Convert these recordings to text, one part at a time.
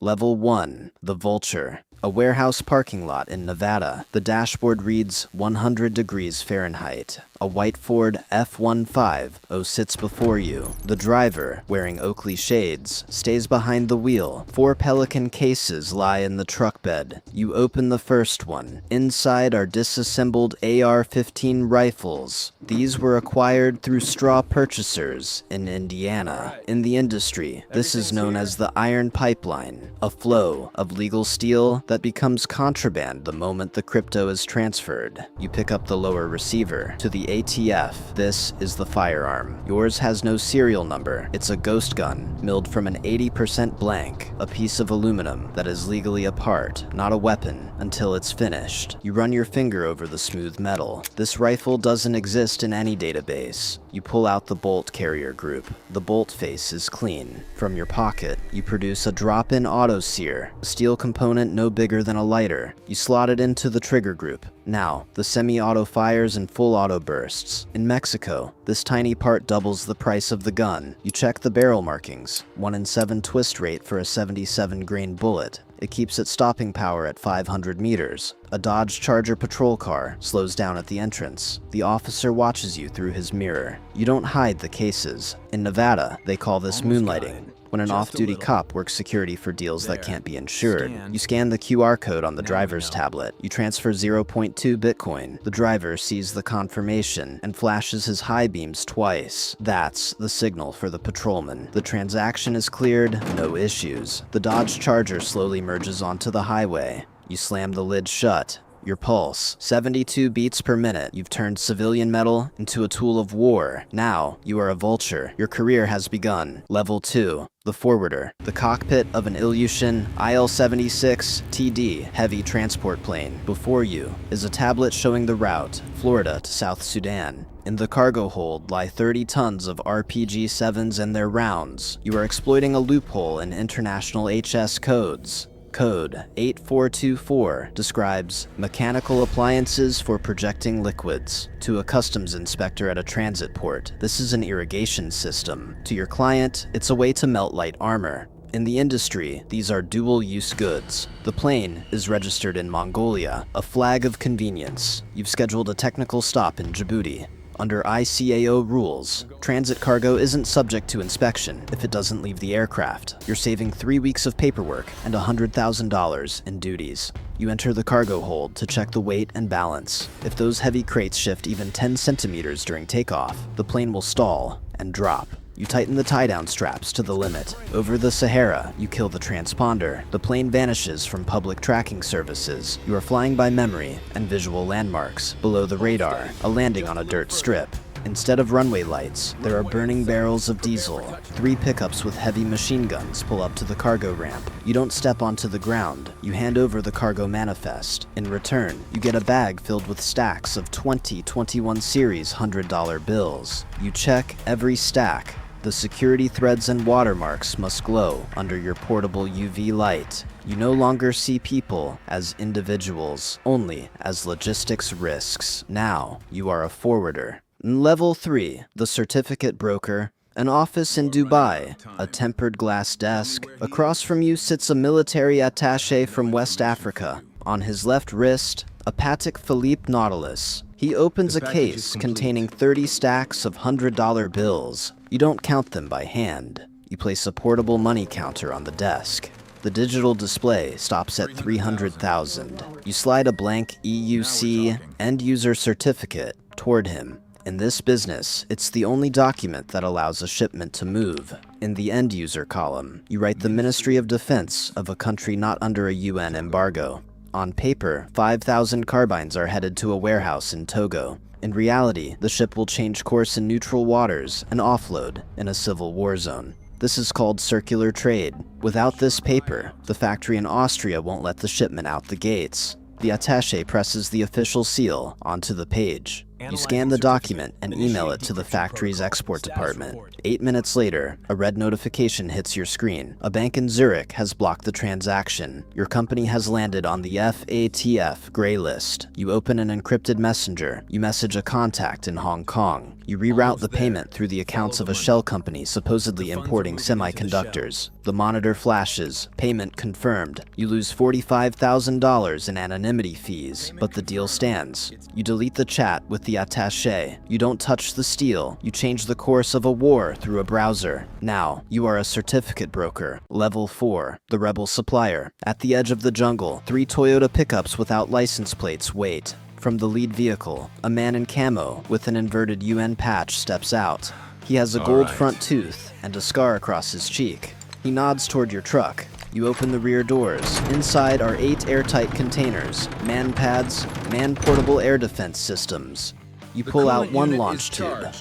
Level 1. The Vulture. A warehouse parking lot in Nevada. The dashboard reads 100 degrees Fahrenheit. A white Ford F-15 sits before you. The driver, wearing Oakley shades, stays behind the wheel. 4 Pelican cases lie in the truck bed. You open the first one. Inside are disassembled AR-15 rifles. These were acquired through straw purchasers in Indiana. In the industry, this is known as the iron pipeline, a flow of legal steel that becomes contraband the moment the crypto is transferred. You pick up the lower receiver. To the ATF, this is the firearm. Yours has no serial number. It's a ghost gun, milled from an 80% blank, a piece of aluminum that is legally a part, not a weapon, until it's finished. You run your finger over the smooth metal. This rifle doesn't exist in any database. You pull out the bolt carrier group. The bolt face is clean. From your pocket, you produce a drop-in auto sear, a steel component no bigger than a lighter. You slot it into the trigger group. Now, the semi-auto fires and full auto bursts. In Mexico, this tiny part doubles the price of the gun. You check the barrel markings. 1 in 7 twist rate for a 77 grain bullet. It keeps its stopping power at 500 meters. A Dodge Charger patrol car slows down at the entrance. The officer watches you through his mirror. You don't hide the cases. In Nevada, they call this moonlighting. When an off-duty cop works security for deals that can't be insured, you scan the QR code on the driver's tablet. You transfer 0.2 Bitcoin. The driver sees the confirmation and flashes his high beams twice. That's the signal for the patrolman. The transaction is cleared, no issues. The Dodge Charger slowly merges onto the highway. You slam the lid shut. Your pulse, 72 beats per minute. You've turned civilian metal into a tool of war. Now, you are a vulture. Your career has begun. Level 2. The Forwarder. The cockpit of an Ilyushin IL-76 TD heavy transport plane. Before you is a tablet showing the route, Florida to South Sudan. In the cargo hold lie 30 tons of RPG-7s and their rounds. You are exploiting a loophole in international HS codes. Code 8424 describes mechanical appliances for projecting liquids. To a customs inspector at a transit port, this is an irrigation system. To your client, it's a way to melt light armor. In the industry, these are dual-use goods. The plane is registered in Mongolia, a flag of convenience. You've scheduled a technical stop in Djibouti. Under ICAO rules, transit cargo isn't subject to inspection if it doesn't leave the aircraft. You're saving 3 weeks of paperwork and $100,000 in duties. You enter the cargo hold to check the weight and balance. If those heavy crates shift even 10 centimeters during takeoff, the plane will stall and drop. You tighten the tie-down straps to the limit. Over the Sahara, you kill the transponder. The plane vanishes from public tracking services. You are flying by memory and visual landmarks. Below the radar, a landing on a dirt strip. Instead of runway lights, there are burning barrels of diesel. 3 pickups with heavy machine guns pull up to the cargo ramp. You don't step onto the ground. You hand over the cargo manifest. In return, you get a bag filled with stacks of 2021 series $100 bills. You check every stack. The security threads and watermarks must glow under your portable UV light. You no longer see people as individuals, only as logistics risks. Now, you are a forwarder. Level 3, the certificate broker. An office in Dubai, a tempered glass desk. Across from you sits a military attaché from West Africa. On his left wrist, a Patek Philippe Nautilus. He opens a case containing 30 stacks of $100 bills. You don't count them by hand. You place a portable money counter on the desk. The digital display stops at 300,000. You slide a blank EUC end user certificate toward him. In this business, it's the only document that allows a shipment to move. In the end user column, you write the Ministry of Defense of a country not under a UN embargo. On paper, 5,000 carbines are headed to a warehouse in Togo. In reality, the ship will change course in neutral waters and offload in a civil war zone. This is called circular trade. Without this paper, the factory in Austria won't let the shipment out the gates. The attaché presses the official seal onto the page. You scan the document and email it to the factory's export department. 8 minutes later, a red notification hits your screen. A bank in Zurich has blocked the transaction. Your company has landed on the FATF gray list. You open an encrypted messenger. You message a contact in Hong Kong. You reroute the payment through the accounts of a shell company supposedly importing semiconductors. The monitor flashes. Payment confirmed. You lose $45,000 in anonymity fees, but the deal stands. You delete the chat with the attaché. You don't touch the steel. You change the course of a war through a browser. Now, you are a certificate broker. Level 4, the rebel supplier. At the edge of the jungle, 3 Toyota pickups without license plates wait. From the lead vehicle, a man in camo with an inverted UN patch steps out. He has a gold front tooth and a scar across his cheek. He nods toward your truck. You open the rear doors. Inside are 8 airtight containers, man pads, man-portable air defense systems. You pull out one launch tube.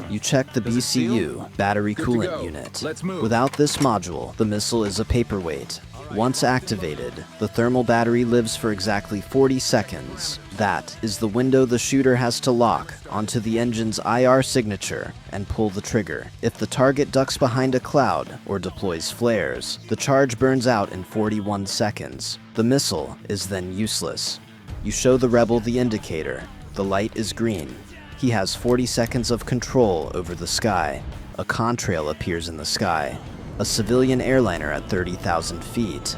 You check the BCU, battery coolant unit. Without this module, the missile is a paperweight. Once activated, the thermal battery lives for exactly 40 seconds. That is the window the shooter has to lock onto the engine's IR signature and pull the trigger. If the target ducks behind a cloud or deploys flares, the charge burns out in 41 seconds. The missile is then useless. You show the rebel the indicator. The light is green. He has 40 seconds of control over the sky. A contrail appears in the sky. A civilian airliner at 30,000 feet.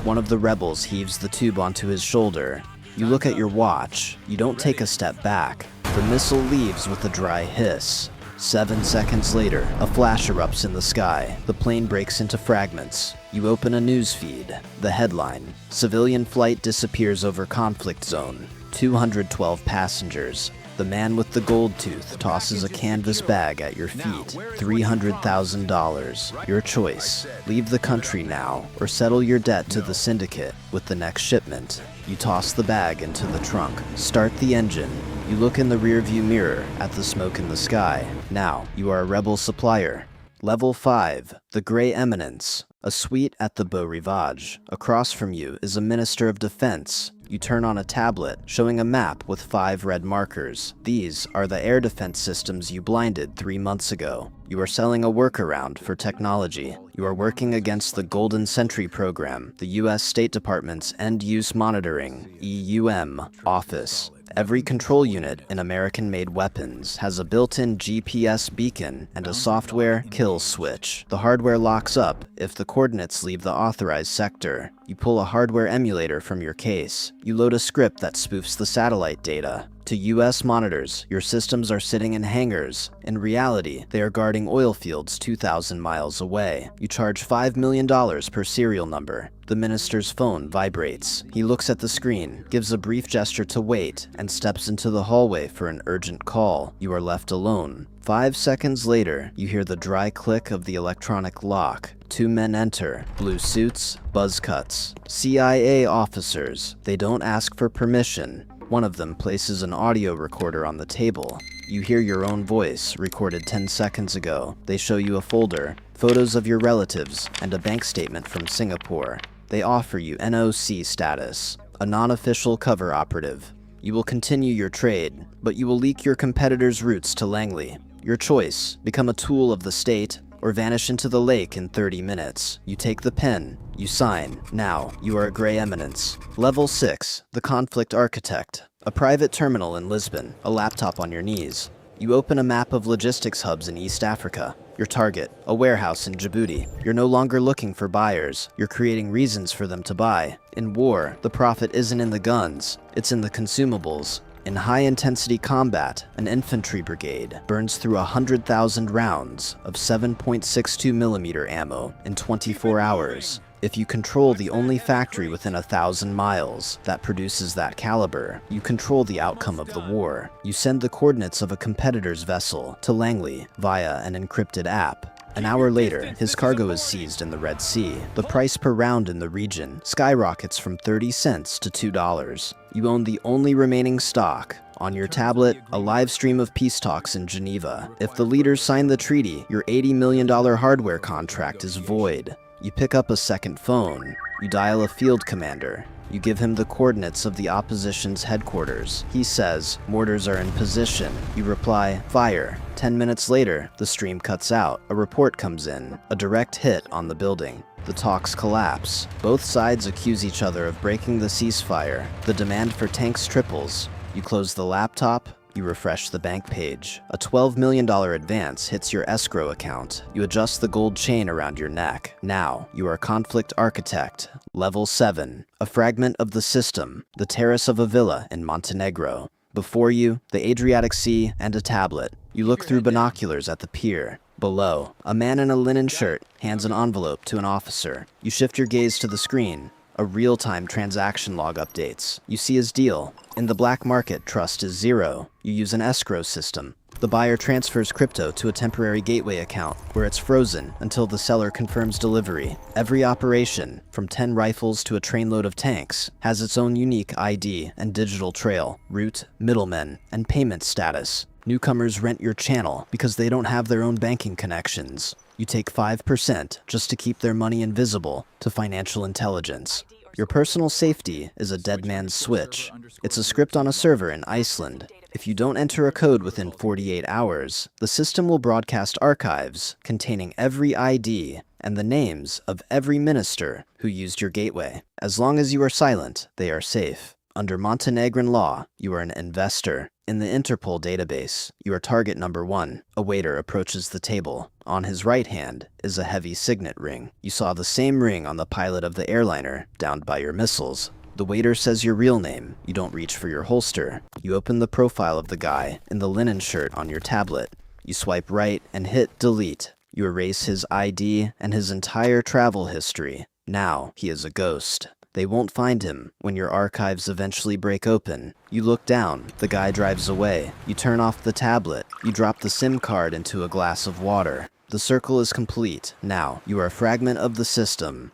One of the rebels heaves the tube onto his shoulder. You look at your watch. You don't take a step back. The missile leaves with a dry hiss. 7 seconds later, a flash erupts in the sky. The plane breaks into fragments. You open a news feed. The headline: Civilian flight disappears over conflict zone. 212 passengers. The man with the gold tooth tosses a canvas bag at your feet. $300,000. Your choice. Leave the country now, or settle your debt to the syndicate with the next shipment. You toss the bag into the trunk. Start the engine. You look in the rearview mirror at the smoke in the sky. Now, you are a rebel supplier. Level 5, the Grey Eminence. A suite at the Beau Rivage. Across from you is a Minister of Defense. You turn on a tablet, showing a map with 5 red markers. These are the air defense systems you blinded 3 months ago. You are selling a workaround for technology. You are working against the Golden Sentry program, the U.S. State Department's End-Use Monitoring, EUM, office. Every control unit in American-made weapons has a built-in GPS beacon and a software kill switch. The hardware locks up if the coordinates leave the authorized sector. You pull a hardware emulator from your case. You load a script that spoofs the satellite data. To U.S. monitors, your systems are sitting in hangars. In reality, they are guarding oil fields 2,000 miles away. You charge $5 million per serial number. The minister's phone vibrates. He looks at the screen, gives a brief gesture to wait, and steps into the hallway for an urgent call. You are left alone. 5 seconds later, you hear the dry click of the electronic lock. 2 men enter. Blue suits, buzz cuts. CIA officers. They don't ask for permission. One of them places an audio recorder on the table. You hear your own voice, recorded 10 seconds ago. They show you a folder, photos of your relatives, and a bank statement from Singapore. They offer you NOC status, a non-official cover operative. You will continue your trade, but you will leak your competitor's routes to Langley. Your choice: become a tool of the state, or vanish into the lake in 30 minutes. You take the pen. You sign. Now, you are a Grey Eminence. Level 6, the Conflict Architect. A private terminal in Lisbon, a laptop on your knees. You open a map of logistics hubs in East Africa. Your target, a warehouse in Djibouti. You're no longer looking for buyers. You're creating reasons for them to buy. In war, the profit isn't in the guns, it's in the consumables. In high-intensity combat, an infantry brigade burns through 100,000 rounds of 7.62mm ammo in 24 hours. If you control the only factory within 1,000 miles that produces that caliber, you control the outcome of the war. You send the coordinates of a competitor's vessel to Langley via an encrypted app. An hour later, his cargo is seized in the Red Sea. The price per round in the region skyrockets from 30 cents to $2. You own the only remaining stock. On your tablet, a live stream of peace talks in Geneva. If the leaders sign the treaty, your $80 million hardware contract is void. You pick up a second phone. You dial a field commander. You give him the coordinates of the opposition's headquarters. He says, "Mortars are in position." You reply, "Fire." 10 minutes later, the stream cuts out. A report comes in. A direct hit on the building. The talks collapse. Both sides accuse each other of breaking the ceasefire. The demand for tanks triples. You close the laptop. You refresh the bank page. A $12 million advance hits your escrow account. You adjust the gold chain around your neck. Now, you are Conflict Architect. Level 7. A fragment of the system. The terrace of a villa in Montenegro. Before you, the Adriatic Sea and a tablet. You look through binoculars at the pier. Below, a man in a linen shirt hands an envelope to an officer. You shift your gaze to the screen. A real-time transaction log updates. You see his deal. In the black market, trust is 0. You use an escrow system. The buyer transfers crypto to a temporary gateway account, where it's frozen until the seller confirms delivery. Every operation, from 10 rifles to a trainload of tanks, has its own unique ID and digital trail, route, middlemen, and payment status. Newcomers rent your channel because they don't have their own banking connections. You take 5% just to keep their money invisible to financial intelligence. Your personal safety is a dead man's switch. It's a script on a server in Iceland. If you don't enter a code within 48 hours, the system will broadcast archives containing every ID and the names of every minister who used your gateway. As long as you are silent, they are safe. Under Montenegrin law, you are an investor. In the Interpol database, you are target number 1. A waiter approaches the table. On his right hand is a heavy signet ring. You saw the same ring on the pilot of the airliner, downed by your missiles. The waiter says your real name. You don't reach for your holster. You open the profile of the guy in the linen shirt on your tablet. You swipe right and hit delete. You erase his ID and his entire travel history. Now he is a ghost. They won't find him when your archives eventually break open. You look down. The guy drives away. You turn off the tablet. You drop the SIM card into a glass of water. The circle is complete. Now, you are a fragment of the system.